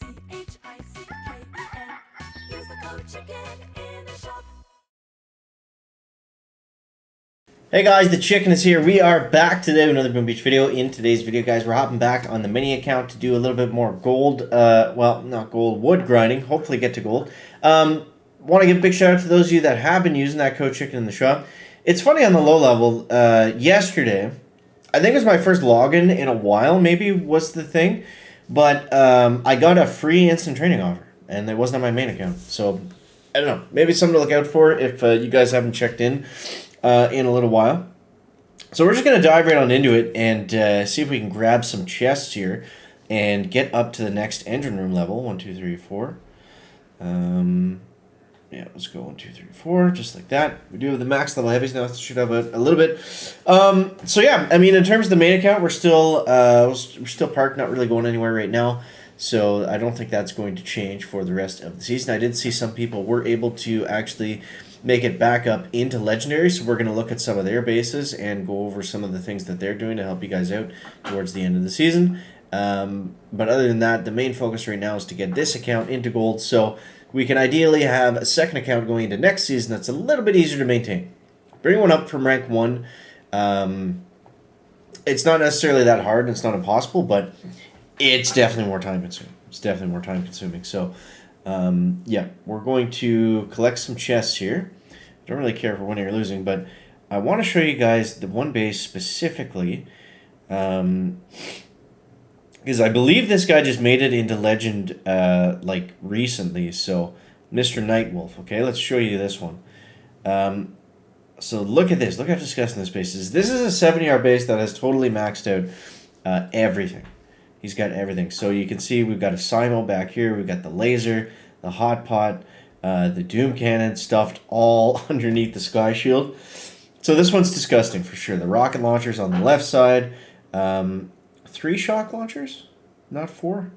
Use the code CHICKEN in the shop. Hey guys, the Chicken is here. We are back today with another Boom Beach video. In today's video, guys, we're hopping back on the mini account to do a little bit more gold, well, not gold, wood grinding. Hopefully get to gold. Want to give a big shout out to those of you that have been using that code Chicken in the shop. It's funny on the low level, yesterday, I think it was my first login in a while, maybe was the thing, but I got a free instant training offer, and it wasn't on my main account. So, I don't know, maybe something to look out for if you guys haven't checked in a little while. So we're just going to dive right on into it and see if we can grab some chests here and get up to the next engine room level. 1, 2, 3, 4. Yeah, let's go 1, 2, 3, 4, just like that. We do have the max level heavies now, so should have a little bit. So yeah, I mean, in terms of the main account, we're still parked, not really going anywhere right now. So I don't think that's going to change for the rest of the season. I did see some people were able to actually make it back up into Legendary, so we're going to look at some of their bases and go over some of the things that they're doing to help you guys out towards the end of the season. But other than that, the main focus right now is to get this account into gold, so we can ideally have a second account going into next season that's a little bit easier to maintain. Bring one up from rank 1. It's not necessarily that hard, and it's not impossible, but it's definitely more time consuming. So, yeah, we're going to collect some chests here. Don't really care for winning or losing, but I want to show you guys the one base specifically, because I believe this guy just made it into Legend, like, recently. So, Mr. Nightwolf. Okay, let's show you this one. So, look at this. Look how disgusting this base is. This is a 70R base that has totally maxed out everything. He's got everything. So, you can see we've got a Simo back here. We've got the laser, the hot pot, the Doom Cannon stuffed all underneath the Sky Shield. So, this one's disgusting for sure. The rocket launchers on the left side. 3 shock launchers, not 4.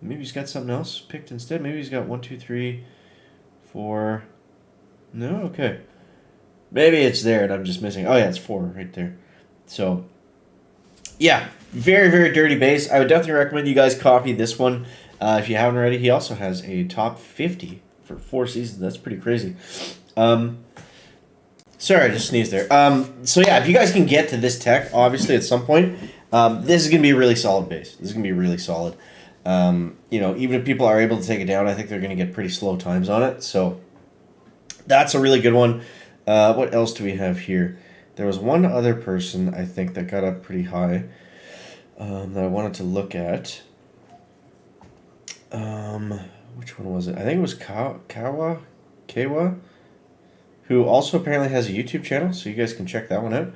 Maybe he's got something else picked instead. Maybe he's got 1, 2, 3, 4. No, okay. Maybe it's there and I'm just missing. Oh yeah, it's 4 right there. So, yeah, very, very dirty base. I would definitely recommend you guys copy this one if you haven't already. He also has a top 50 for 4 seasons. That's pretty crazy. Sorry, I just sneezed there. So yeah, if you guys can get to this tech, obviously at some point, this is going to be a really solid base. This is going to be really solid. You know, even if people are able to take it down, I think they're going to get pretty slow times on it. So that's a really good one. What else do we have here? There was one other person, I think, that got up pretty high that I wanted to look at. Which one was it? I think it was Kawa, who also apparently has a YouTube channel, so you guys can check that one out.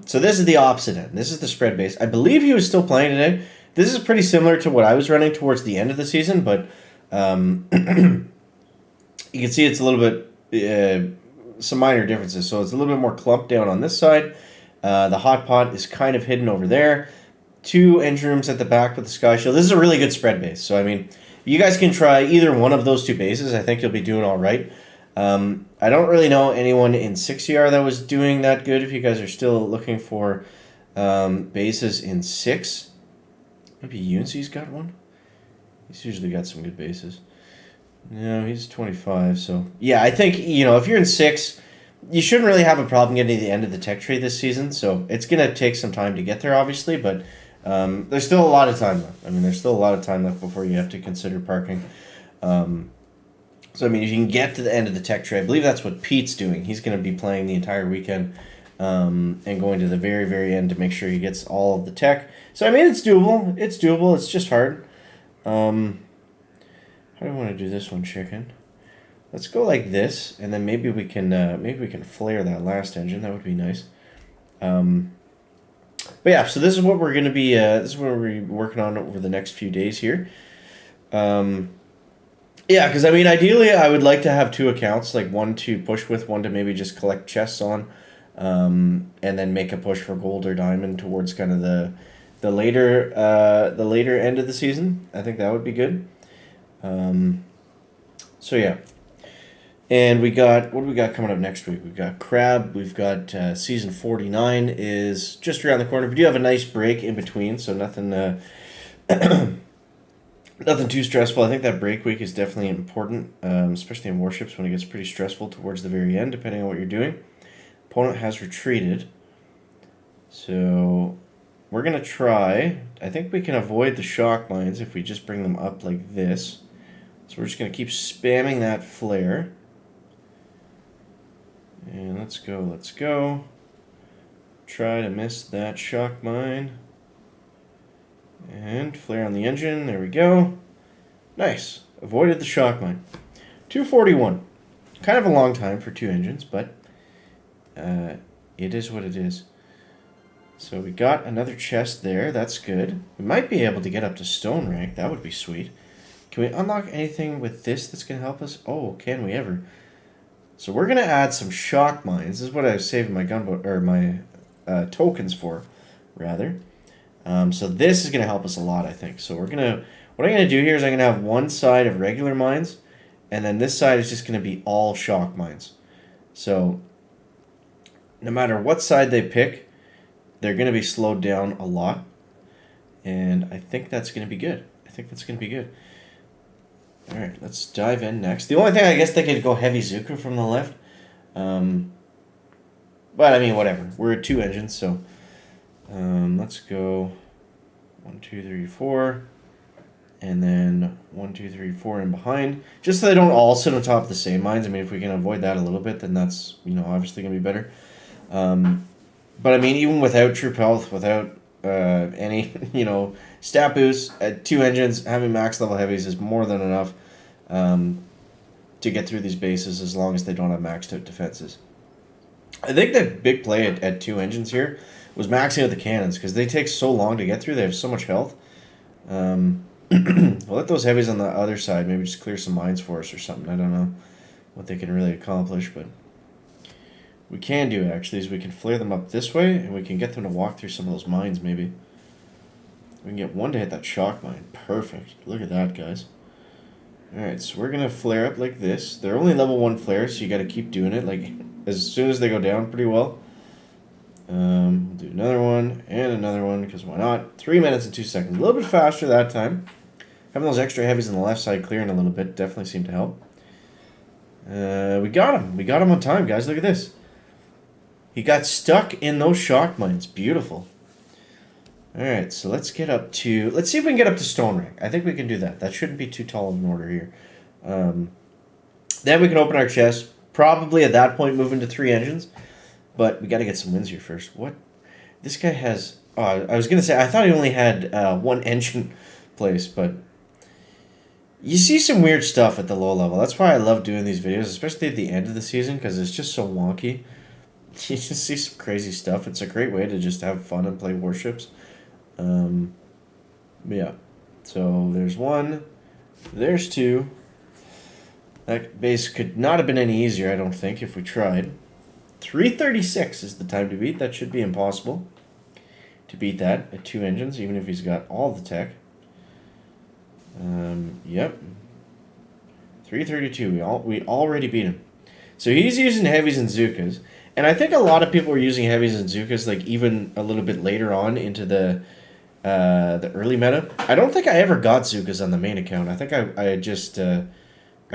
So this is the opposite end. This is the spread base. I believe he was still playing today. This is pretty similar to what I was running towards the end of the season, but you can see it's a little bit, some minor differences. So it's a little bit more clumped down on this side. The hot pot is kind of hidden over there. 2 engine rooms at the back with the Sky Shield. This is a really good spread base. So, I mean, you guys can try either one of those 2 bases. I think you'll be doing all right. I don't really know anyone in 6ER that was doing that good. If you guys are still looking for bases in 6, maybe Yuncey's got one. He's usually got some good bases. No, he's 25, so yeah, I think, you know, if you're in 6, you shouldn't really have a problem getting to the end of the tech tree this season. So it's gonna take some time to get there, obviously, but there's still a lot of time left. I mean, there's still a lot of time left before you have to consider parking. So, I mean, if you can get to the end of the tech tree, I believe that's what Pete's doing. He's going to be playing the entire weekend and going to the very, very end to make sure he gets all of the tech. So, I mean, it's doable. It's doable. It's just hard. How do I want to do this one, Chicken? Let's go like this, and then maybe we can flare that last engine. That would be nice. But yeah, so this is what we're going to be. This is what we're working on over the next few days here. Yeah, because, I mean, ideally, I would like to have 2 accounts, like one to push with, one to maybe just collect chests on, and then make a push for gold or diamond towards kind of the later end of the season. I think that would be good. So, yeah. And we got, what do we got coming up next week? We've got Crab, we've got season 49 is just around the corner. We do have a nice break in between, so nothing Nothing too stressful. I think that break week is definitely important, especially in Warships when it gets pretty stressful towards the very end, depending on what you're doing. Opponent has retreated. So we're going to try. I think we can avoid the shock mines if we just bring them up like this. So we're just going to keep spamming that flare. And let's go, let's go. Try to miss that shock mine. And flare on the engine. There we go. Nice. Avoided the shock mine. 241. Kind of a long time for 2 engines, but it is what it is. So we got another chest there. That's good. We might be able to get up to stone rank. That would be sweet. Can we unlock anything with this that's going to help us? Oh, can we ever? So we're going to add some shock mines. This is what I was saving my gunboat or my tokens for, rather. So this is going to help us a lot, I think. So what I'm going to do here is I'm going to have one side of regular mines, and then this side is just going to be all shock mines. So no matter what side they pick, they're going to be slowed down a lot, and I think that's going to be good. All right, let's dive in next. The only thing, I guess, they could go heavy Zuka from the left. But, I mean, whatever. We're at 2 engines, so let's go 1, 2, 3, 4. And then 1, 2, 3, 4 in behind. Just so they don't all sit on top of the same mines. I mean, if we can avoid that a little bit, then that's, obviously going to be better. But, I mean, even without troop health, without any, stat boosts at 2 engines, having max level heavies is more than enough to get through these bases as long as they don't have maxed out defenses. I think the big play at 2 engines here was maxing out the cannons because they take so long to get through. They have so much health. We'll let those heavies on the other side maybe just clear some mines for us or something. I don't know what they can really accomplish, but we can do actually is we can flare them up this way and we can get them to walk through some of those mines maybe. We can get one to hit that shock mine. Perfect. Look at that, guys. Alright, so we're going to flare up like this. They're only level 1 flares, so you got to keep doing it like as soon as they go down pretty well. We'll do another one and another one because why not? 3 minutes and 2 seconds. A little bit faster that time. Having those extra heavies on the left side clearing a little bit definitely seemed to help. We got him. We got him on time, guys. Look at this. He got stuck in those shock mines. Beautiful. Alright, so let's get up to... Let's see if we can get up to stone rank. I think we can do that. That shouldn't be too tall of an order here. Then we can open our chest. Probably at that point move into 3 engines. But we got to get some wins here first. What? This guy has... Oh, I was going to say, I thought he only had 1 engine place, but... You see some weird stuff at the low level. That's why I love doing these videos, especially at the end of the season, because it's just so wonky. You just see some crazy stuff. It's a great way to just have fun and play warships. Yeah. So there's 1. There's 2. That base could not have been any easier, I don't think, if we tried. 336 is the time to beat. That should be impossible to beat that at 2 engines, even if he's got all the tech. Yep. 332. We already beat him. So he's using heavies and Zukas. And I think a lot of people are using heavies and Zukas like even a little bit later on into the early meta. I don't think I ever got Zukas on the main account. I think I just I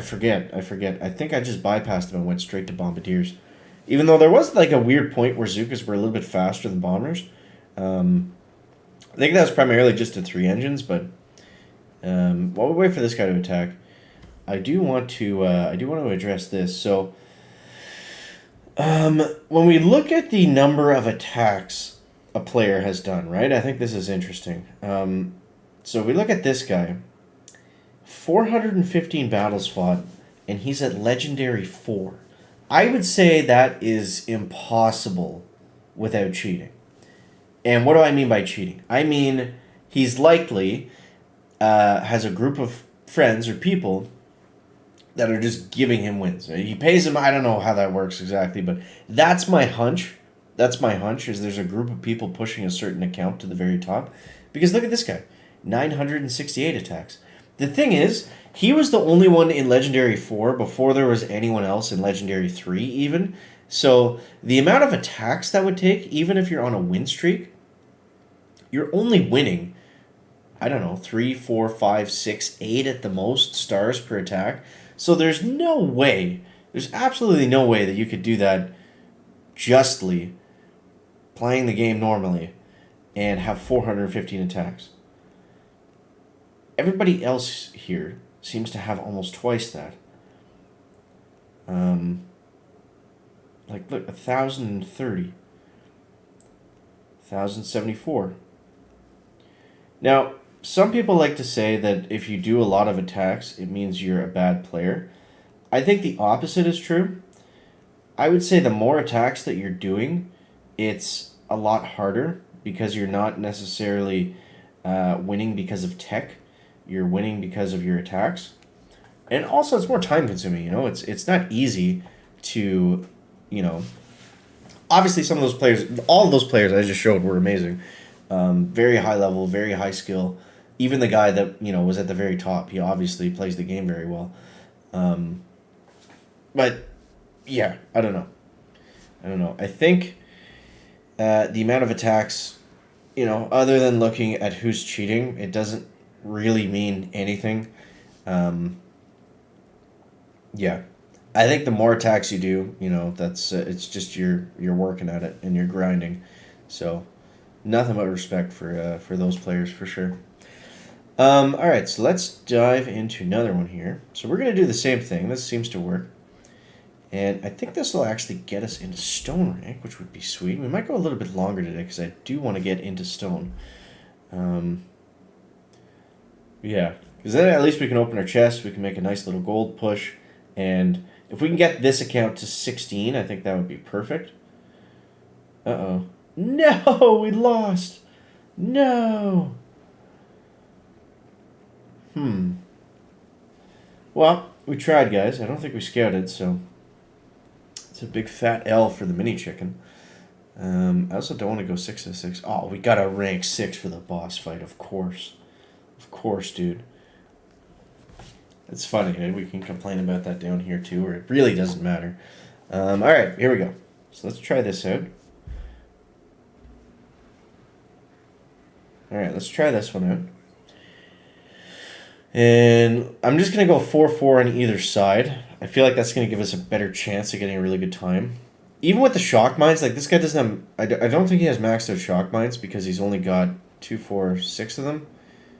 forget. I think I just bypassed them and went straight to Bombardiers. Even though there was like a weird point where Zukas were a little bit faster than Bombers. I think that was primarily just to 3 engines, but while we wait for this guy to attack, I do want to address this. So when we look at the number of attacks a player has done, right? I think this is interesting. So we look at this guy, 415 battles fought, and he's at Legendary 4. I would say that is impossible without cheating. And what do I mean by cheating? I mean he's likely has a group of friends or people that are just giving him wins. He pays them. I don't know how that works exactly, but that's my hunch. Is there's a group of people pushing a certain account to the very top. Because look at this guy. 968 attacks. The thing is, he was the only one in Legendary 4 before there was anyone else in Legendary 3 even. So the amount of attacks that would take, even if you're on a win streak, you're only winning I don't know, 3, 4, 5, 6, 8 at the most stars per attack. So there's no way, there's absolutely no way that you could do that justly playing the game normally and have 415 attacks. Everybody else here seems to have almost twice that. Like, look, 1,030. 1,074. Now, some people like to say that if you do a lot of attacks, it means you're a bad player. I think the opposite is true. I would say the more attacks that you're doing, it's a lot harder because you're not necessarily winning because of tech. You're winning because of your attacks. And also, it's more time consuming. It's not easy to, obviously some of those players, all of those players I just showed were amazing. Very high level, very high skill. Even the guy that was at the very top, he obviously plays the game very well. But yeah, I don't know. I think the amount of attacks, other than looking at who's cheating, it doesn't really mean anything. Yeah, I think the more attacks you do, that's it's just you're working at it and you're grinding. So nothing but respect for those players for sure. All right, so let's dive into another one here. So we're gonna do the same thing. This seems to work, and I think this will actually get us into stone rank, which would be sweet. We might go a little bit longer today because I do want to get into stone. Yeah, because then at least we can open our chest. We can make a nice little gold push, and if we can get this account to 16, I think that would be perfect. Uh-oh. No, we lost. No. Well, we tried, guys. I don't think we scouted, so it's a big fat L for the mini chicken. I also don't want to go 6-6. Oh, we got to rank 6 for the boss fight, of course. Of course, dude. It's funny, eh? We can complain about that down here, too, or it really doesn't matter. All right, here we go. So let's try this out. All right, let's try this one out. And I'm just going to go 4-4 on either side. I feel like that's going to give us a better chance of getting a really good time. Even with the shock mines, like this guy doesn't have... I don't think he has maxed out shock mines because he's only got 2, 4, 6 of them.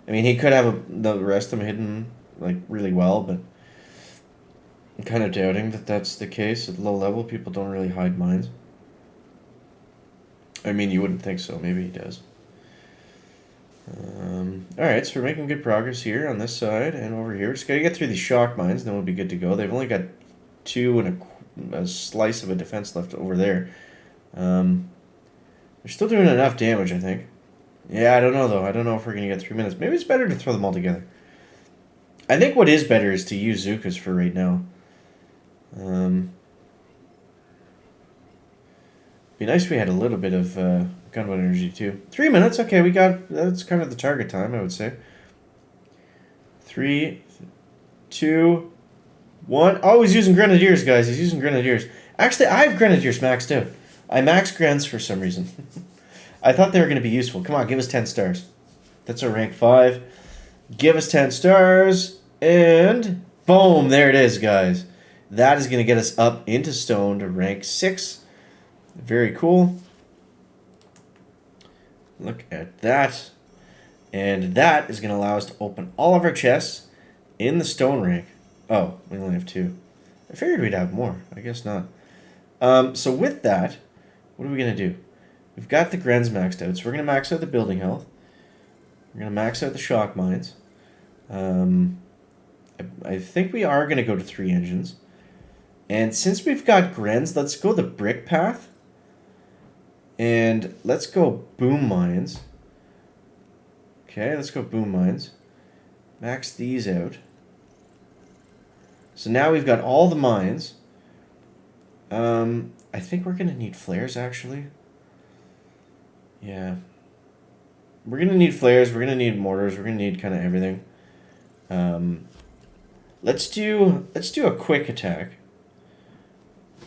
I mean, he could have the rest of them hidden like really well, but I'm kind of doubting that that's the case. At low level, people don't really hide mines. I mean, you wouldn't think so. Maybe he does. Alright, so we're making good progress here on this side and over here. Just got to get through these shock mines, then we'll be good to go. They've only got 2 and a slice of a defense left over there. They're still doing enough damage, I think. Yeah, I don't know, though. I don't know if we're going to get 3 minutes. Maybe it's better to throw them all together. I think what is better is to use Zukas for right now. Be nice if we had a little bit of gunboat energy too. 3 minutes, okay, that's kind of the target time, I would say. 3, 2, 1. Oh, he's using grenadiers, guys. He's using grenadiers. Actually, I have grenadiers maxed out. I maxed grens for some reason. I thought they were going to be useful. Come on, give us 10 stars. That's our rank 5. Give us 10 stars. And boom, there it is, guys. That is going to get us up into stone to rank 6. Very cool. Look at that. And that is going to allow us to open all of our chests in the stone rank. Oh, we only have 2. I figured we'd have more. I guess not. So with that, what are we going to do? We've got the Grens maxed out, so we're going to max out the building health. We're going to max out the shock mines. I think we are going to go to 3 engines. And since we've got Grens, let's go the brick path. And let's go boom mines. Okay, let's go boom mines. Max these out. So now we've got all the mines. I think we're going to need flares, actually. Yeah. We're going to need flares. We're going to need mortars. We're going to need kind of everything. Let's do a quick attack.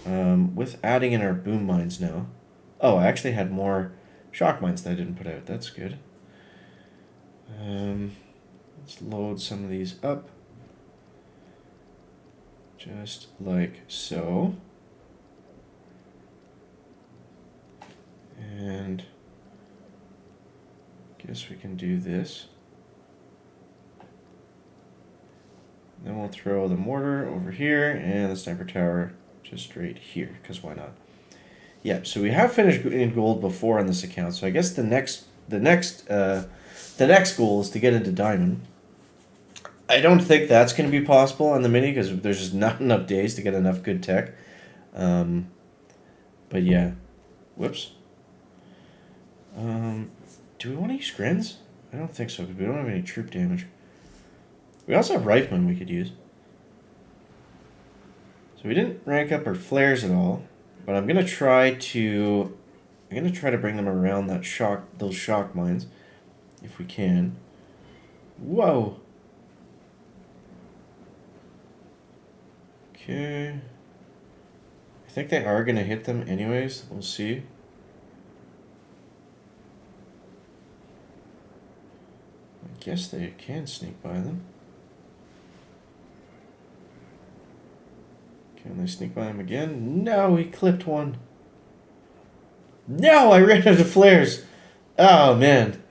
With adding in our boom mines now. Oh, I actually had more shock mines that I didn't put out. That's good. Let's load some of these up. Just like so. And guess we can do this. Then we'll throw the mortar over here and the sniper tower just right here, because why not? Yeah, so we have finished in gold before on this account, so I guess the next goal is to get into diamond. I don't think that's going to be possible on the mini because there's just not enough days to get enough good tech. But yeah, whoops. Do we want to use Grins? I don't think so because we don't have any troop damage. We also have riflemen we could use. So we didn't rank up our flares at all, but I'm gonna try to bring them around those shock mines, if we can. Whoa. Okay. I think they are gonna hit them anyways. We'll see. I guess they can sneak by them. Can they sneak by him again? No, he clipped one. No, I ran out of flares. Oh, man.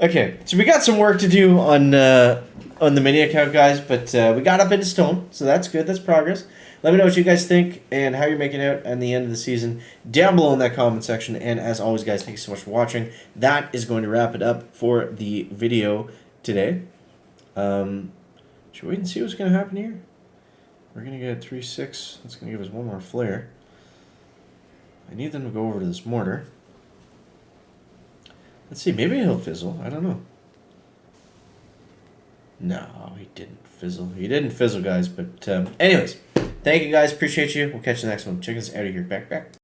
Okay, so we got some work to do on the mini account, guys, but we got up into stone, so that's good. That's progress. Let me know what you guys think and how you're making out at the end of the season down below in that comment section. And as always, guys, thank you so much for watching. That is going to wrap it up for the video today. Should we wait and see what's going to happen here? We're going to get 3-6. That's going to give us one more flare. I need them to go over to this mortar. Let's see. Maybe he'll fizzle. I don't know. No, he didn't fizzle. He didn't fizzle, guys. But anyways, thank you, guys. Appreciate you. We'll catch you next one. Check us out of here. Back.